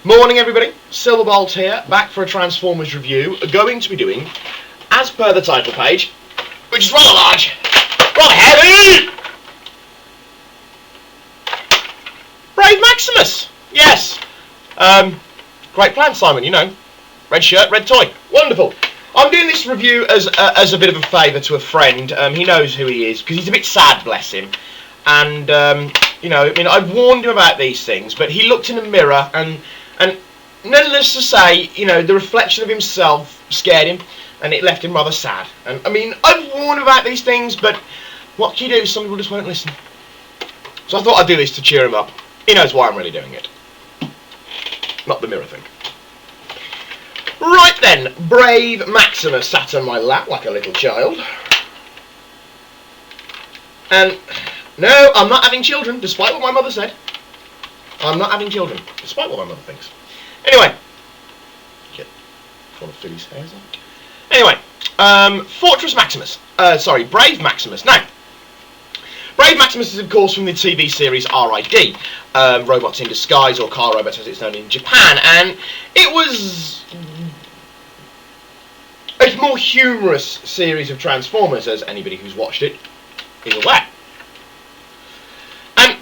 Morning everybody, Silverbolt here, back for a Transformers review. Going to be doing, as per the title page, which is rather large, rather heavy, Brave Maximus! Yes! Great plan, Simon, you know. Red shirt, red toy. Wonderful. I'm doing this review as a bit of a favour to a friend. He knows who he is, because he's a bit sad, bless him. And, you know, I mean, I've warned him about these things, but he looked in a mirror and needless to say, you know, the reflection of himself scared him, and it left him rather sad. And, I mean, I've warned about these things, but what can you do? Some people just won't listen. So I thought I'd do this to cheer him up. He knows why I'm really doing it. Not the mirror thing. Right then, Brave Maximus sat on my lap like a little child. And, no, I'm not having children, despite what my mother said. I'm not having children, despite what my mother thinks. Anyway, get one of Philly's hairs on. Anyway, Fortress Maximus. Brave Maximus. Now, Brave Maximus is, of course, from the TV series R.I.D. Robots in Disguise, or Car Robots as it's known in Japan, and it was a more humorous series of Transformers, as anybody who's watched it is aware. And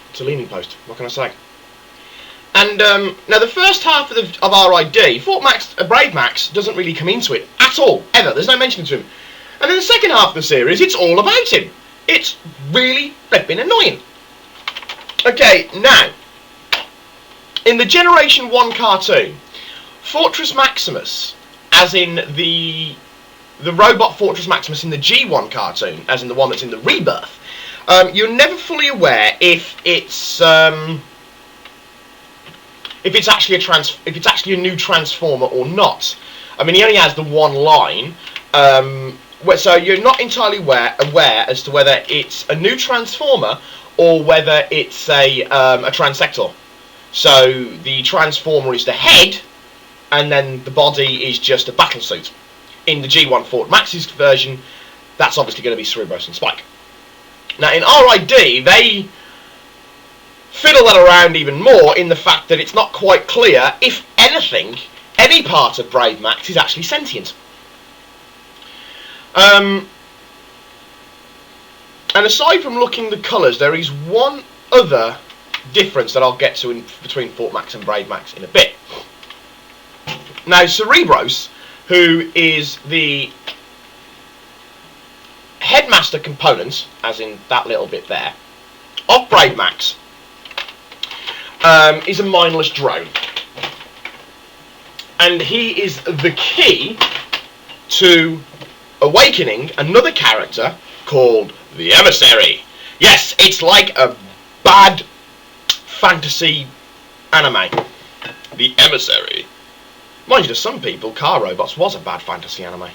it's a leaning post, what can I say? And now the first half of R.I.D., Brave Max doesn't really come into it at all, ever. There's no mention to him. And in the second half of the series, it's all about him. It's really flipping annoying. Okay, now, in the Generation 1 cartoon, Fortress Maximus, as in the robot Fortress Maximus in the G1 cartoon, as in the one that's in the Rebirth, you're never fully aware if it's actually a new Transformer or not. I mean, he only has the one line, so you're not entirely aware as to whether it's a new Transformer or whether it's a Transector. So the Transformer is the head, and then the body is just a battle suit. In the G1 Fort Max's version, that's obviously going to be Cerebros and Spike. Now in R.I.D., they fiddle that around even more in the fact that it's not quite clear if anything, any part of Brave Max is actually sentient. And aside from looking the colours, there is one other difference that I'll get to between Fort Max and Brave Max in a bit. Now, Cerebros, who is the headmaster component, as in that little bit there, of Brave Max, is a mindless drone. And he is the key to awakening another character called the Emissary. Yes, it's like a bad fantasy anime. The Emissary. Mind you, to some people, Car Robots was a bad fantasy anime.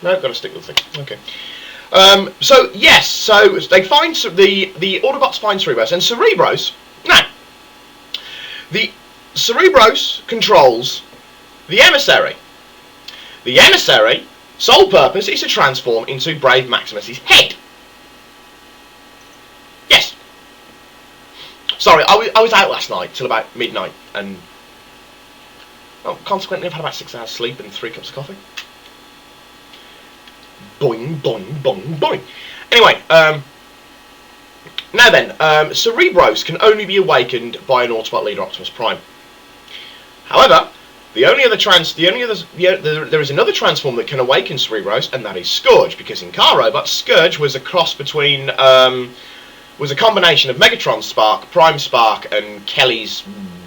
No, got to stick with the thing. Okay. So yes, so they find the Autobots find Cerebros, and Cerebros. Now, the Cerebros controls the Emissary. The Emissary sole purpose is to transform into Brave Maximus's head. Yes. Sorry, I was out last night till about midnight, and well, consequently I've had about 6 hours sleep and 3 cups of coffee. Boing, boing, boing, boing. Anyway, now then, Cerebros can only be awakened by an Autobot leader, Optimus Prime. However, there is another Transform that can awaken Cerebros, and that is Scourge, because in Car Robots, Scourge was a cross between, was a combination of Megatron Spark, Prime Spark, and Kelly's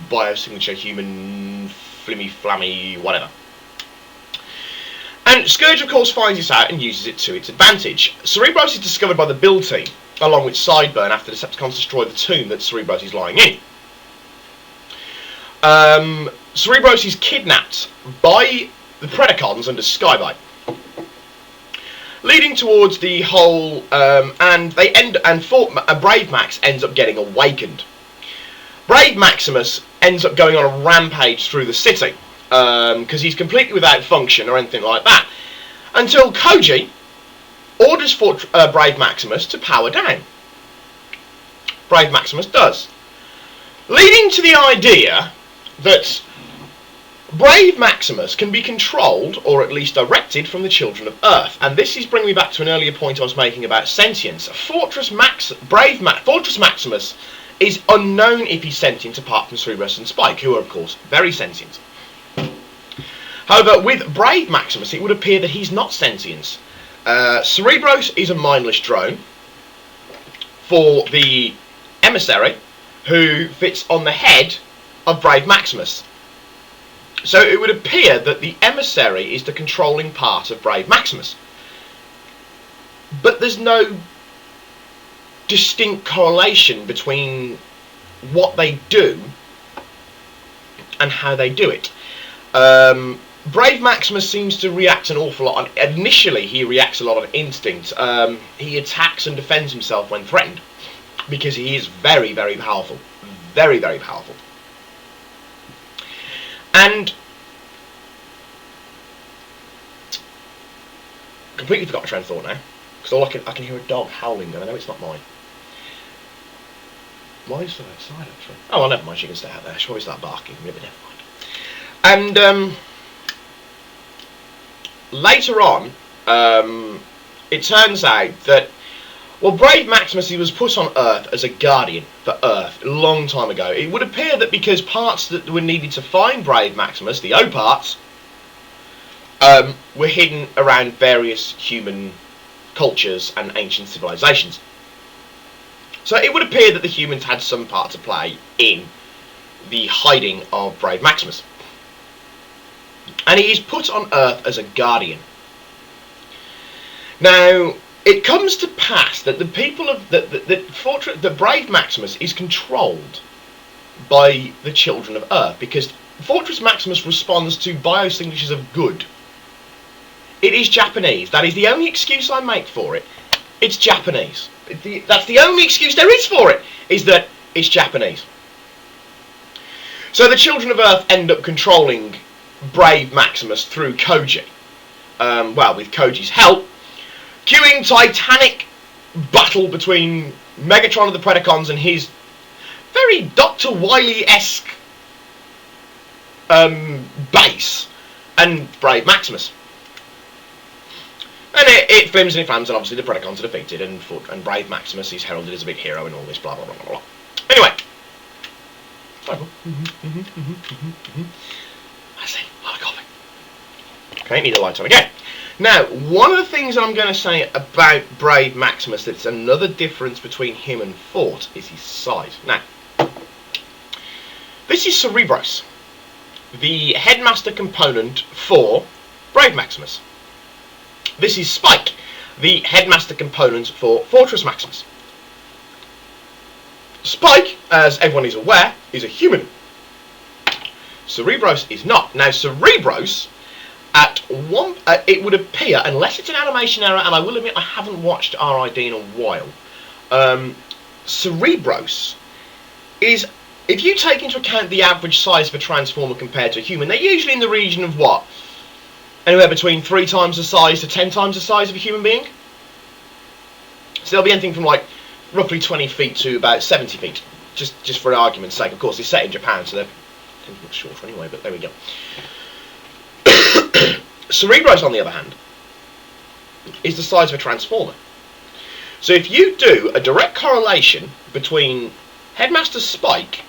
biosignature human flimmy flammy whatever. And Scourge, of course, finds this out and uses it to its advantage. Cerebros is discovered by the build team, along with Sideburn, after the Decepticons destroy the tomb that Cerebros is lying in. Cerebros is kidnapped by the Predacons under Skybite, leading towards the whole, and Brave Max ends up getting awakened. Brave Maximus ends up going on a rampage through the city, because he's completely without function or anything like that, until Koji orders Brave Maximus to power down. Brave Maximus does. Leading to the idea that Brave Maximus can be controlled, or at least directed, from the children of Earth. And this is bringing me back to an earlier point I was making about sentience. Fortress Maximus is unknown if he's sentient apart from Cerebros and Spike, who are, of course, very sentient. However, with Brave Maximus, it would appear that he's not sentient. Cerebros is a mindless drone for the emissary, who fits on the head of Brave Maximus. So it would appear that the emissary is the controlling part of Brave Maximus. But there's no distinct correlation between what they do and how they do it. Brave Maximus seems to react an awful lot initially he reacts a lot on instinct. He attacks and defends himself when threatened, because he is very, very powerful. Very, very powerful. And completely forgot my train of thought now, because all I can hear a dog howling, and I know it's not mine. Mine's still outside, actually. Oh, well, never mind. She can stay out there. She'll probably start barking. Maybe never mind. And later on, it turns out that, well, Brave Maximus, he was put on Earth as a guardian for Earth a long time ago. It would appear that because parts that were needed to find Brave Maximus, the O parts, were hidden around various human cultures and ancient civilizations. So it would appear that the humans had some part to play in the hiding of Brave Maximus. And he is put on Earth as a guardian. Now, it comes to pass that the people of the Brave Maximus is controlled by the children of Earth, because Fortress Maximus responds to biosignatures of good. It is Japanese. That is the only excuse I make for it. It's Japanese. That's the only excuse there is for it, is that it's Japanese. So the children of Earth end up controlling Brave Maximus through Koji. Well, with Koji's help, cueing titanic battle between Megatron of the Predacons and his very Dr. Wily-esque base and Brave Maximus. And it flims and it flams, and obviously the Predacons are defeated, and Brave Maximus is heralded as a big hero and all this blah blah blah blah blah. Anyway. I see, a lot of coughing. Okay, need a light on again. Now, one of the things I'm going to say about Brave Maximus that's another difference between him and Fort is his size. Now, this is Cerebros, the headmaster component for Brave Maximus. This is Spike, the headmaster component for Fortress Maximus. Spike, as everyone is aware, is a human. Cerebros is not. Now, Cerebros, it would appear, unless it's an animation error, and I will admit I haven't watched RID in a while, Cerebros is, if you take into account the average size of a Transformer compared to a human, they're usually in the region of what? Anywhere between 3 times the size to 10 times the size of a human being. So they'll be anything from like roughly 20 feet to about 70 feet, just for argument's sake. Of course, it's set in Japan, so they're much shorter anyway, but there we go. Cerebros, on the other hand, is the size of a Transformer. So if you do a direct correlation between Headmaster Spike,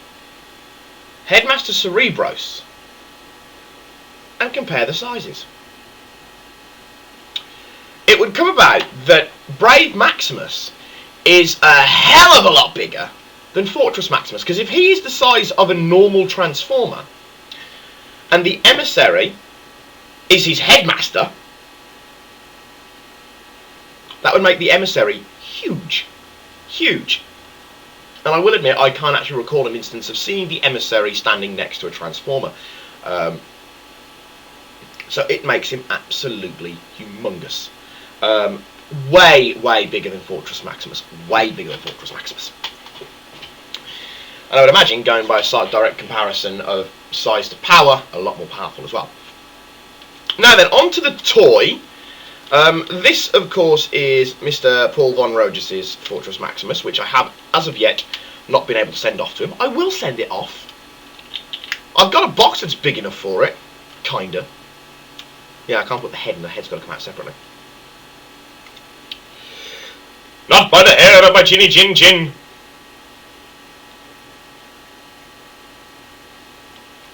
Headmaster Cerebros, and compare the sizes, it would come about that Brave Maximus is a hell of a lot bigger than Fortress Maximus, because if he is the size of a normal Transformer, and the emissary is his headmaster, that would make the emissary huge. Huge. And I will admit, I can't actually recall an instance of seeing the emissary standing next to a Transformer. So it makes him absolutely humongous. Way, way bigger than Fortress Maximus. Way bigger than Fortress Maximus. And I would imagine, going by a direct comparison of size to power, a lot more powerful as well. Now then, on to the toy. This, of course, is Mr. Paul Von Roges's Fortress Maximus, which I have, as of yet, not been able to send off to him. I will send it off. I've got a box that's big enough for it, kinda. Yeah, I can't put the head in. The head's got to come out separately. Not by the hair of my chinny chin chin.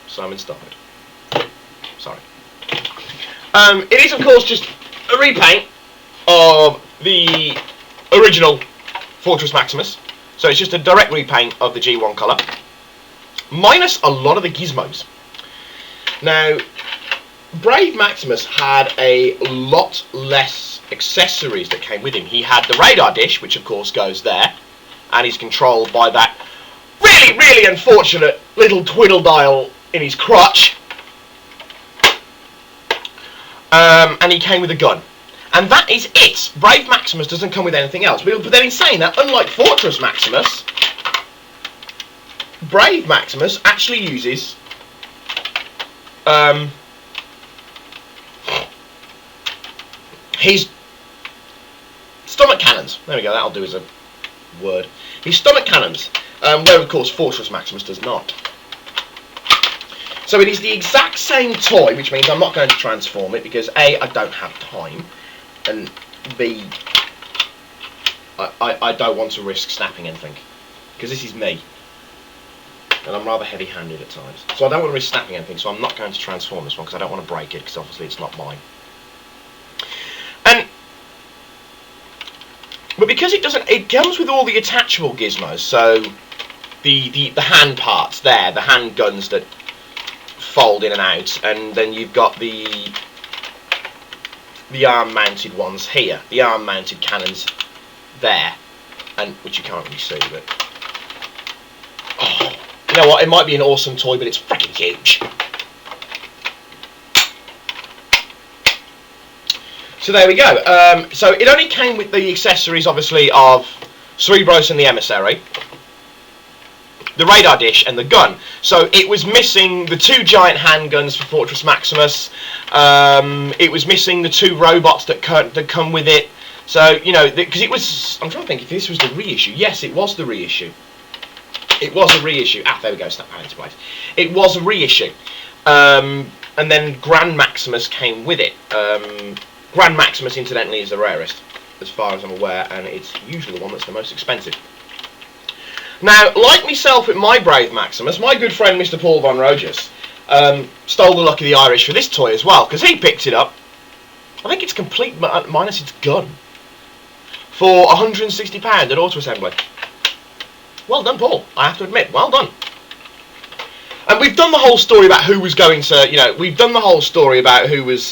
Simon started. Sorry. It is, of course, just a repaint of the original Fortress Maximus. So it's just a direct repaint of the G1 colour, minus a lot of the gizmos. Now, Brave Maximus had a lot less accessories that came with him. He had the radar dish, which of course goes there, and he's controlled by that really, really unfortunate little twiddle dial in his crotch. And he came with a gun. And that is it. Brave Maximus doesn't come with anything else. But then in saying that, unlike Fortress Maximus, Brave Maximus actually uses his stomach cannons. There we go, that'll do as a word. His stomach cannons, where of course Fortress Maximus does not. So it is the exact same toy, which means I'm not going to transform it because A, I don't have time, and B, I don't want to risk snapping anything, because this is me, and I'm rather heavy-handed at times. So I don't want to risk snapping anything, so I'm not going to transform this one because I don't want to break it, because obviously it's not mine. But because it doesn't, it comes with all the attachable gizmos. So the hand parts there, the hand guns that fold in and out, and then you've got the arm-mounted ones here, the arm-mounted cannons there, and which you can't really see, but oh, you know what? It might be an awesome toy, but it's freaking huge. So there we go. So it only came with the accessories, obviously, of Cerebros and the Emissary, the radar dish, and the gun. So it was missing the two giant handguns for Fortress Maximus. It was missing the two robots that come with it. So, you know, because it was... I'm trying to think if this was the reissue. Yes, it was the reissue. It was a reissue. Ah, there we go. Snap that into place. It was a reissue. And then Grand Maximus came with it. Grand Maximus, incidentally, is the rarest, as far as I'm aware, and it's usually the one that's the most expensive. Now, like myself with my Brave Maximus, my good friend Mr. Paul Von Rogers stole the luck of the Irish for this toy as well, because he picked it up, I think it's complete minus its gun, for £160 at Auto Assembly. Well done, Paul, I have to admit, well done. And we've done the whole story about who was going to, you know, we've done the whole story about who was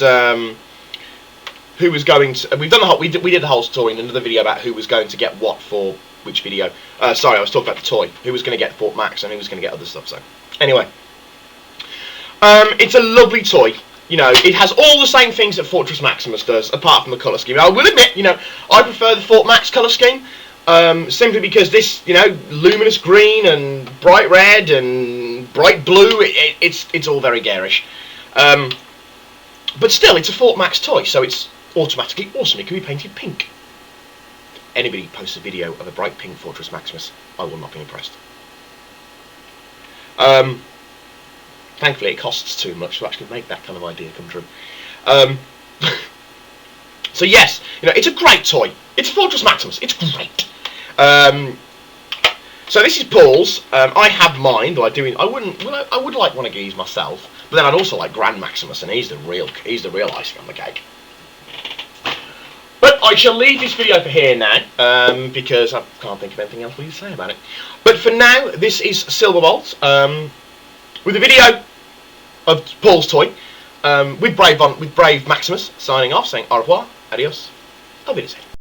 going to, we've done the whole, we did the whole story in another video about who was going to get what for which video. Sorry, I was talking about the toy, who was going to get Fort Max and who was going to get other stuff. So anyway, it's a lovely toy. You know, it has all the same things that Fortress Maximus does, apart from the colour scheme. I will admit, you know, I prefer the Fort Max colour scheme, simply because this, you know, luminous green and bright red and bright blue, it's all very garish. But still, it's a Fort Max toy, so it's automatically awesome. It can be painted pink. If anybody posts a video of a bright pink Fortress Maximus, I will not be impressed. Thankfully, it costs too much to actually make that kind of idea come true. So yes, you know, it's a great toy. It's a Fortress Maximus. It's great. So this is Paul's. I have mine, though I would like one of these myself. But then I'd also like Grand Maximus, and he's the real icing on the cake. But I shall leave this video for here now, because I can't think of anything else we can say about it. But for now, this is Silverbolt, with a video of Paul's toy, with Brave Maximus signing off, saying au revoir, adios, auf Wiedersehen.